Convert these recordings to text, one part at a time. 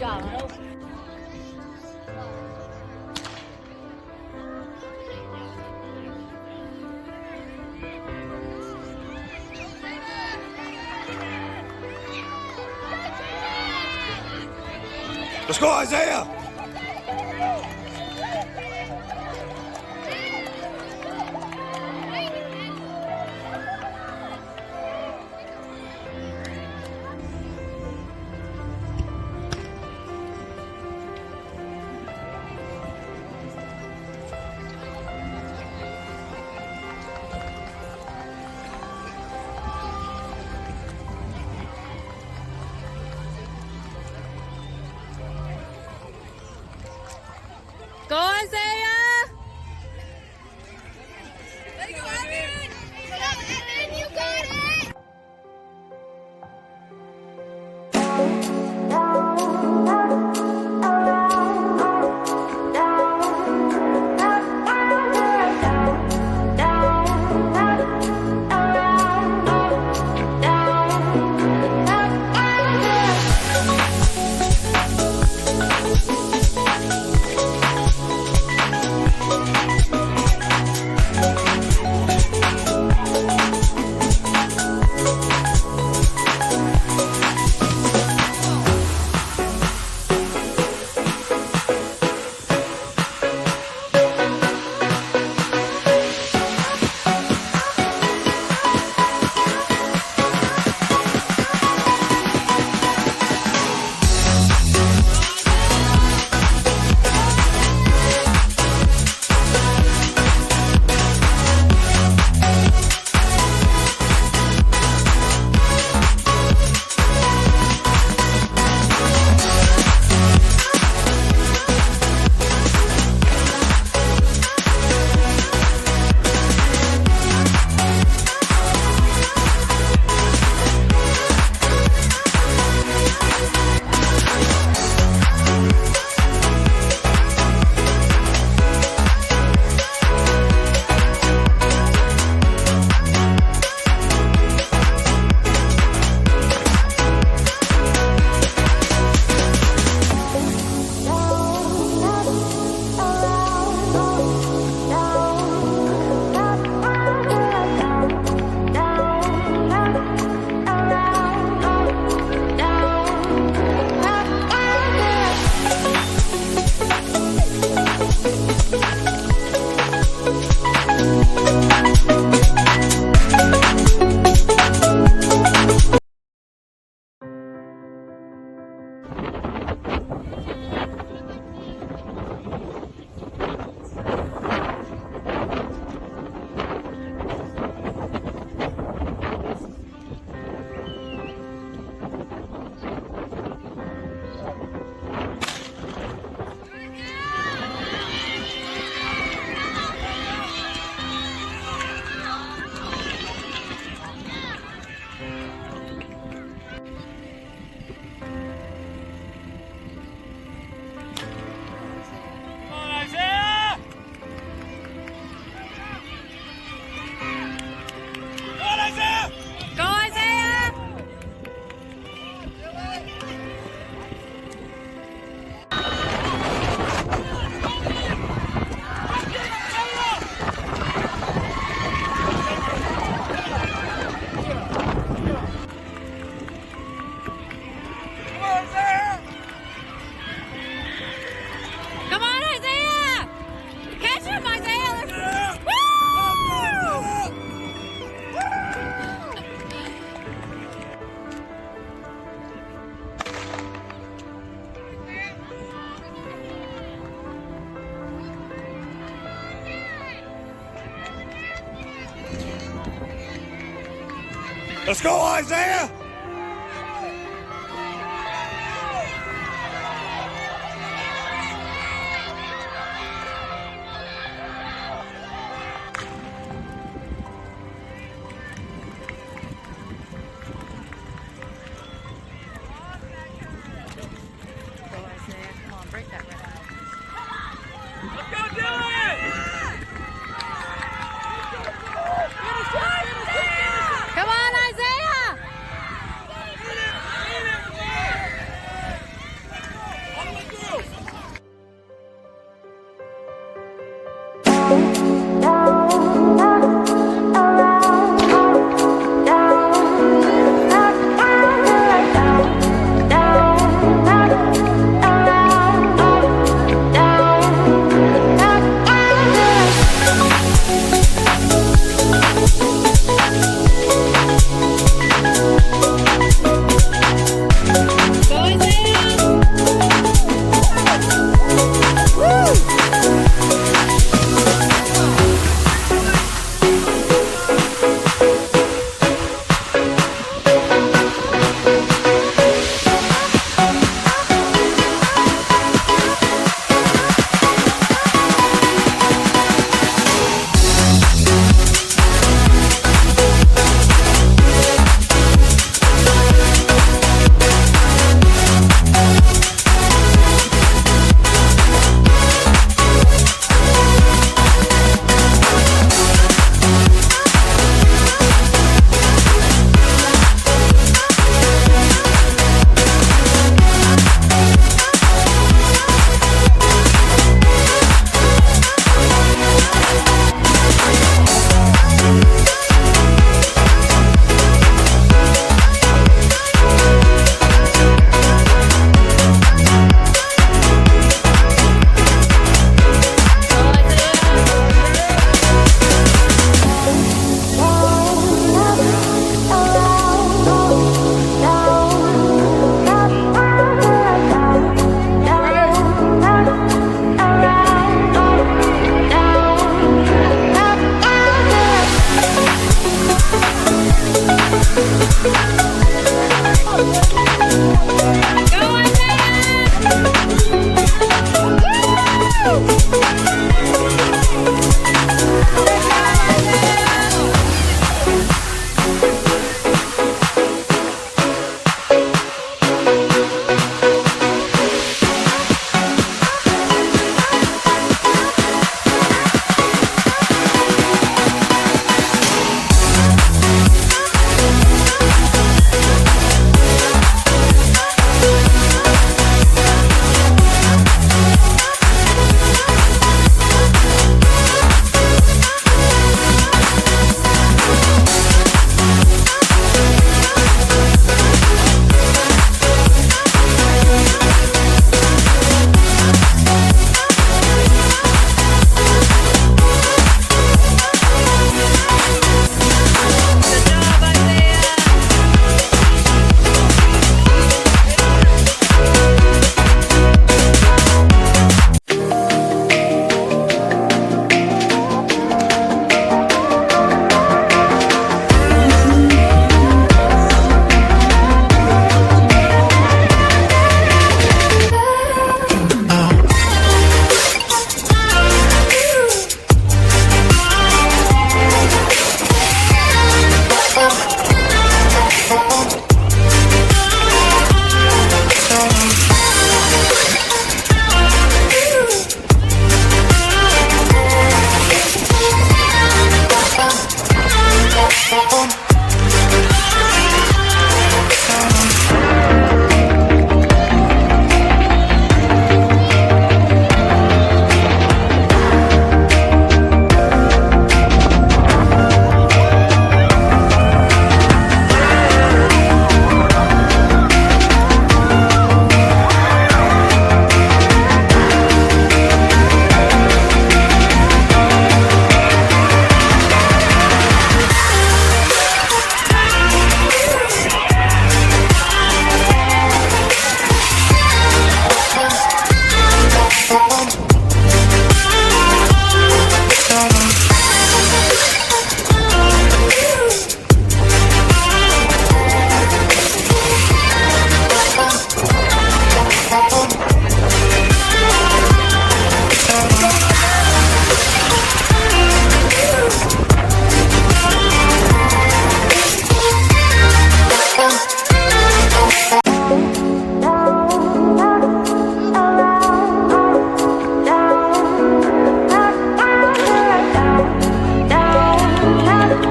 job. Let's go, Isaiah! Go, Isaiah! There you go, Evan! Evan, you got it! Go, Isaiah! Come on, Isaiah! Catch him, Isaiah! Woo! Let's go, Isaiah! Come on, break that right out. Let's go, Dylan! Come on, Isaiah!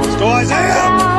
Let's go, Isaiah!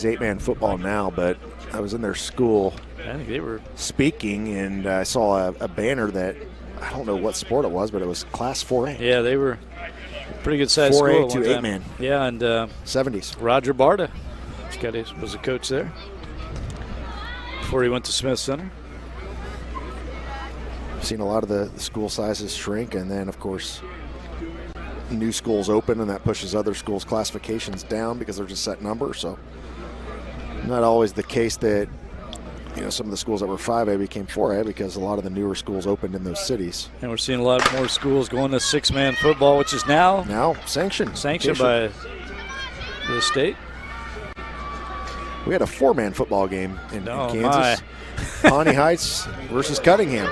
plays 8-man football now, but I was in their school I think they were speaking, and I saw a banner that I don't know what sport it was, but it was Class 4A. Yeah, they were pretty good sized school. 4A to 8-man. Yeah, and 70s. Roger Barta was a coach there before he went to Smith Center. Seen a lot of the school sizes shrink, and then, of course, new schools open, and that pushes other schools' classifications down because they're just set numbers. So not always the case that, you know, some of the schools that were 5A became 4A because a lot of the newer schools opened in those cities. And we're seeing a lot more schools going to 6-man football, which is now sanctioned by the state. We had a 4-man football game in Kansas. My. Pawnee Heights versus Cunningham.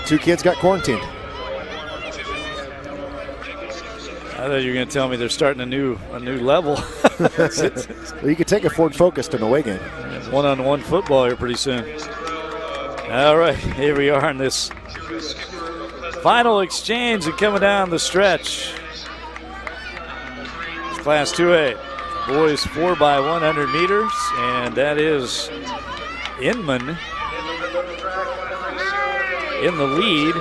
2 kids got quarantined. I thought you were going to tell me they're starting a new level. Well, you could take a Ford Focus to an away game. One-on-one football here pretty soon. All right, here we are in this final exchange and coming down the stretch. It's Class 2A. Boys 4x100 meters, and that is Inman in the lead.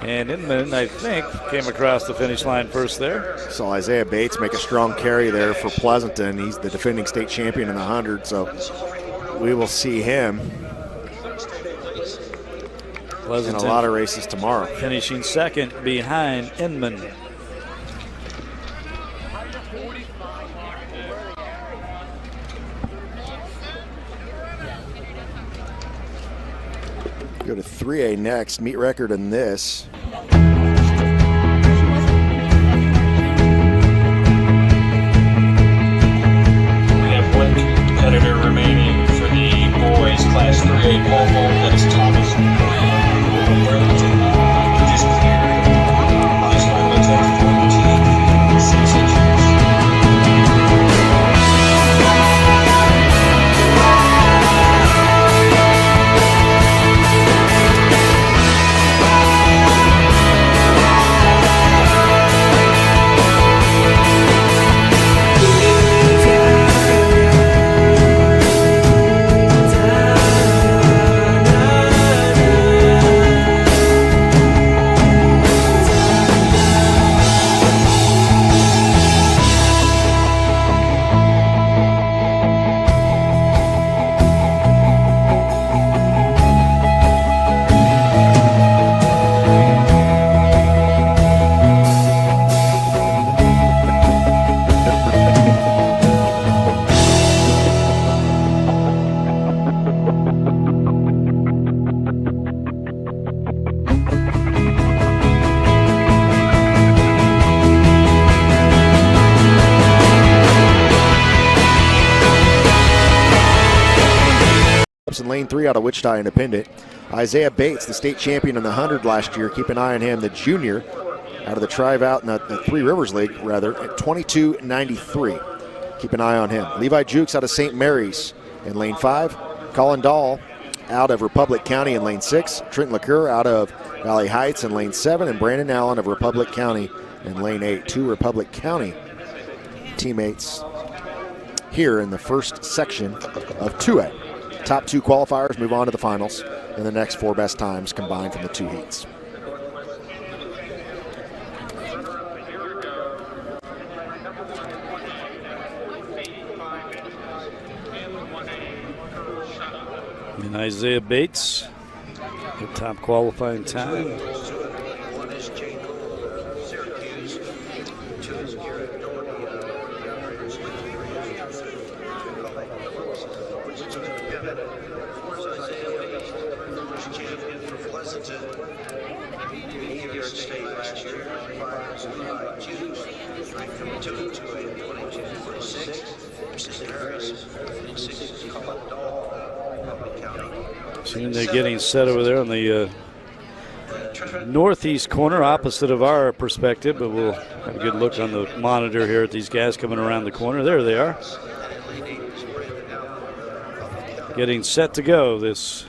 And Inman, I think, came across the finish line first there. Saw Isaiah Bates make a strong carry there for Pleasanton. He's the defending state champion in the 100, so we will see him in a lot of races tomorrow. Finishing second behind Inman. Go to 3A next. Meet record in this. We have one competitor remaining for the boys Class 3A pole vault. That is Thomas Burlington. He just cleared his final test 14.6 inches. In lane 3 out of Wichita Independent. Isaiah Bates, the state champion in the 100 last year. Keep an eye on him, the junior out of the Tri-Vout in the Three Rivers League, rather, at 22.93. Keep an eye on him. Levi Jukes out of St. Mary's in lane 5. Colin Dahl out of Republic County in lane 6. Trent LaCour out of Valley Heights in lane 7. And Brandon Allen of Republic County in lane 8. 2 Republic County teammates here in the first section of 2A. Top 2 qualifiers move on to the finals, and the next 4 best times combined from the 2 heats. And Isaiah Bates, the top qualifying time. Seeing they're getting set over there on the northeast corner, opposite of our perspective, but we'll have a good look on the monitor here at these guys coming around the corner. There they are. Getting set to go this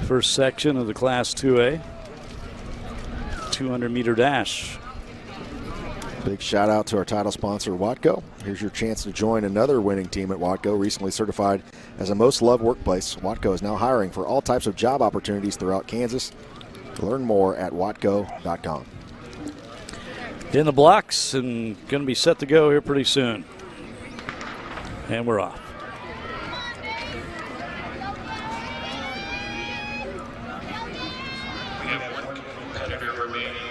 first section of the Class 2A 200-meter dash. Big shout out to our title sponsor, Watco. Here's your chance to join another winning team at Watco, recently certified as a most loved workplace. Watco is now hiring for all types of job opportunities throughout Kansas. Learn more at watco.com. In the blocks and going to be set to go here pretty soon. And we're off.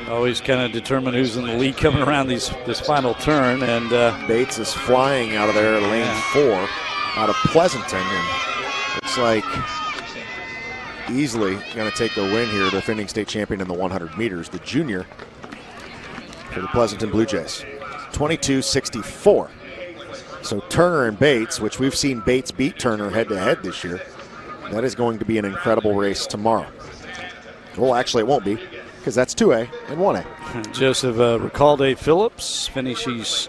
Always kind of determine who's in the lead coming around this final turn. And Bates is flying out of there at lane 4 out of Pleasanton. And looks like easily going to take the win here, defending state champion in the 100 meters, the junior for the Pleasanton Blue Jays. 22-64. So Turner and Bates, which we've seen Bates beat Turner head-to-head this year, that is going to be an incredible race tomorrow. Well, actually it won't be, because that's 2A and 1A. Joseph Recalde Phillips finishes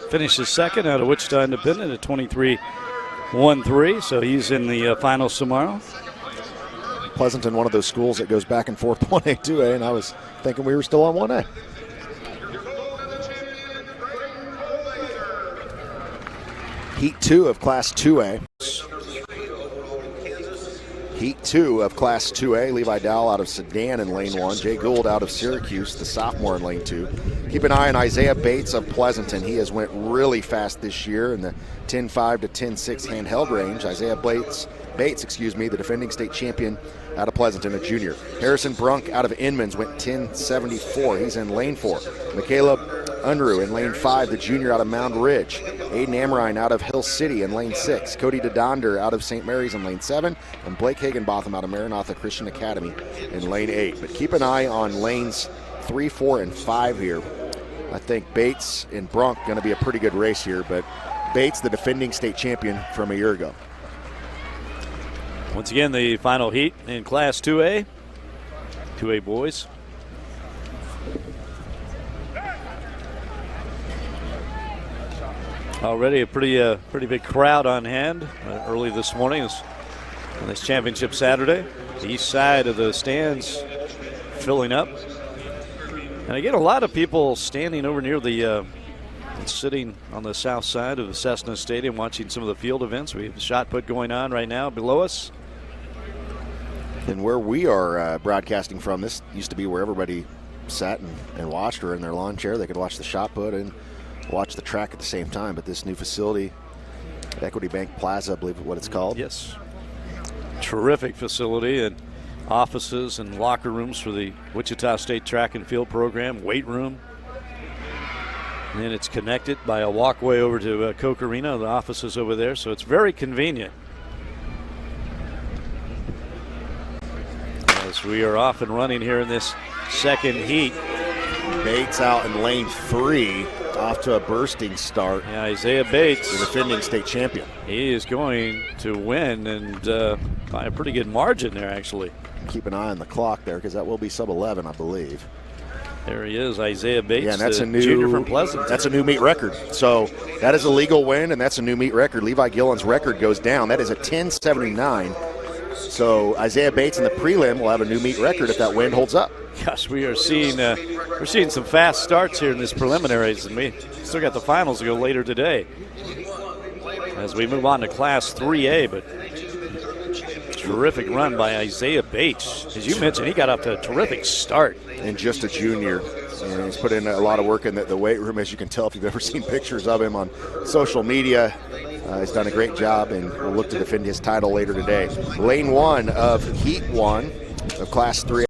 second out of Wichita Independent at 23-13, so he's in the finals tomorrow. Pleasanton, one of those schools that goes back and forth 1A, 2A, and I was thinking we were still on 1A. Heat 2 of Class 2A. Heat 2 of Class 2A. Levi Dowell out of Sedan in lane 1. Jay Gould out of Syracuse, the sophomore in lane 2. Keep an eye on Isaiah Bates of Pleasanton. He has went really fast this year in the 10.5 to 10.6 handheld range. Isaiah Bates, the defending state champion out of Pleasanton, a junior. Harrison Brunk out of Inman's went 10.74. He's in lane 4. Michaela Unruh in lane 5, the junior out of Mound Ridge. Aiden Amrine out of Hill City in lane 6. Cody DeDonder out of St. Mary's in lane 7. And Blake Hagenbotham out of Maranatha Christian Academy in lane 8. But keep an eye on lanes 3, 4, and 5 here. I think Bates and Brunk going to be a pretty good race here, but Bates, the defending state champion from a year ago. Once again, the final heat in Class 2A. 2A boys. Already a pretty big crowd on hand early this morning on this championship Saturday. The east side of the stands filling up. And again, a lot of people standing over near the sitting on the south side of the Cessna Stadium watching some of the field events. We have the shot put going on right now below us. And where we are broadcasting from, this used to be where everybody sat and watched, or in their lawn chair. They could watch the shot put and watch the track at the same time. But this new facility, Equity Bank Plaza, I believe is what it's called. Yes. Terrific facility, and offices and locker rooms for the Wichita State track and field program, weight room. And then it's connected by a walkway over to Coke Arena, the offices over there, so it's very convenient. As we are off and running here in this second heat. Bates out in lane 3, off to a bursting start. Yeah, Isaiah Bates, the defending state champion. He is going to win, and by a pretty good margin there, actually. Keep an eye on the clock there, because that will be sub-11, I believe. There he is, Isaiah Bates, yeah, and that's a new junior from Pleasanton. That's a new meet record. So that is a legal win, and that's a new meet record. Levi Gillen's record goes down. That is a 10.79. So Isaiah Bates in the prelim will have a new meet record if that wind holds up. Gosh, we're seeing some fast starts here in this preliminaries, and we still got the finals to go later today as we move on to Class 3A. But terrific run by Isaiah Bates. As you mentioned, he got off to a terrific start. And just a junior. And he's put in a lot of work in the weight room, as you can tell if you've ever seen pictures of him on social media. He's done a great job, and will look to defend his title later today. Lane 1 of Heat 1 of Class 3.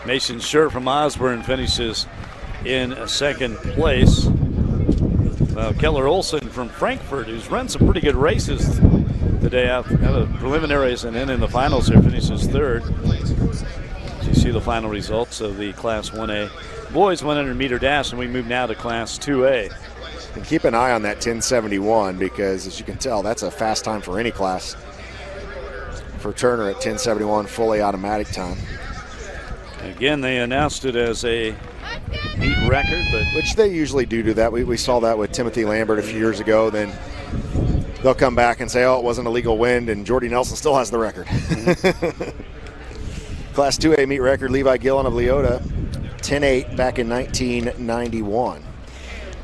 Mason Schur from Osborne finishes in second place. Keller Olson from Frankfurt, who's run some pretty good races today out of the preliminaries and then in the finals here, finishes third. You see the final results of the Class 1A boys 100-meter dash, and we move now to Class 2A. And keep an eye on that 10.71, because as you can tell, that's a fast time for any class. For Turner at 10.71, fully automatic time. Again, they announced it as a meet record, but which they usually do that. We saw that with Timothy Lambert a few years ago. Then they'll come back and say, oh, it wasn't a legal wind, and Jordy Nelson still has the record. Class 2A meet record, Levi Gillen of Leota, 10-8 back in 1991.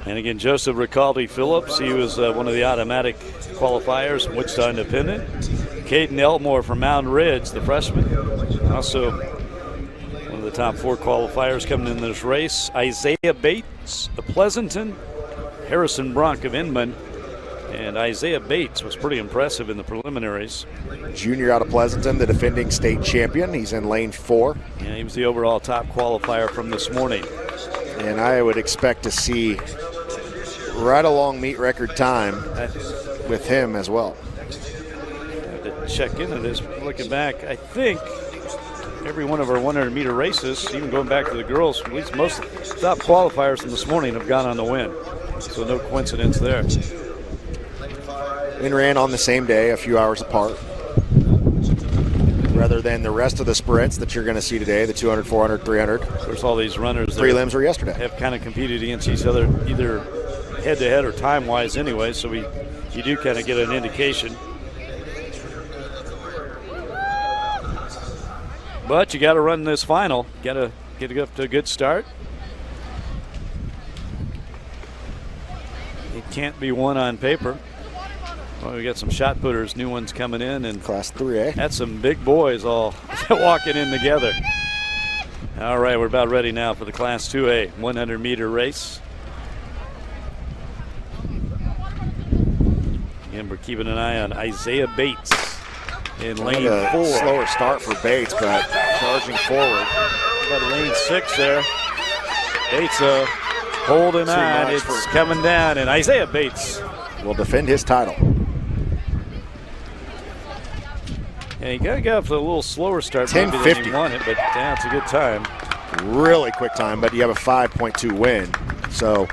And again, Joseph Ricaldi Phillips, he was one of the automatic qualifiers from Wichita Independent. Caden Elmore from Mountain Ridge, the freshman, also one of the top 4 qualifiers coming in this race. Isaiah Bates of Pleasanton, Harrison Bronk of Inman, and Isaiah Bates was pretty impressive in the preliminaries. Junior out of Pleasanton, the defending state champion. He's in lane 4. Yeah, he was the overall top qualifier from this morning. And I would expect to see right along meet record time with him as well. To check into this, looking back, I think every one of our 100-meter races, even going back to the girls, at least most top qualifiers from this morning have gone on to win. So no coincidence there. And ran on the same day, a few hours apart, rather than the rest of the sprints that you're going to see today, the 200, 400, 300. There's all these runners. Prelims were yesterday. Have kind of competed against each other either head-to-head or time-wise anyway, so you do kind of get an indication. But you got to run this final. Got to get up to a good start. It can't be won on paper. Well, we got some shot putters, new ones coming in, and Class 3A. That's some big boys all walking in together. All right, we're about ready now for the Class 2A 100-meter race. And we're keeping an eye on Isaiah Bates in lane 4. Slower start for Bates, but charging forward. About lane 6 there. Bates holding on. It's coming down, and Isaiah Bates will defend his title. Yeah, you got to go up to a little slower start. 10:50. You want it, but yeah, it's a good time. Really quick time, but you have a 5.2 win. So,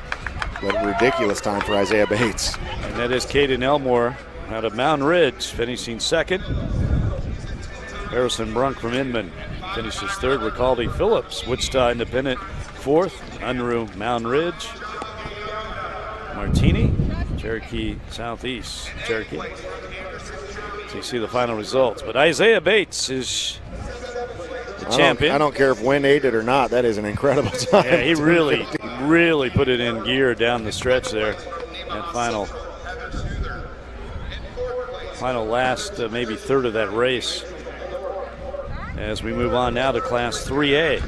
what a ridiculous time for Isaiah Bates. And that is Caden Elmore out of Mountain Ridge, finishing 2nd. Harrison Brunk from Inman finishes 3rd. Ricaldi Phillips, Wichita Independent, 4th. Unruh, Mountain Ridge. Martini, Cherokee Southeast, Cherokee. So you see the final results. But Isaiah Bates is the champion. I don't care if Wynn aided or not. That is an incredible time. Yeah, he really put it in gear down the stretch there. That final last maybe third of that race. As we move on now to Class 3A.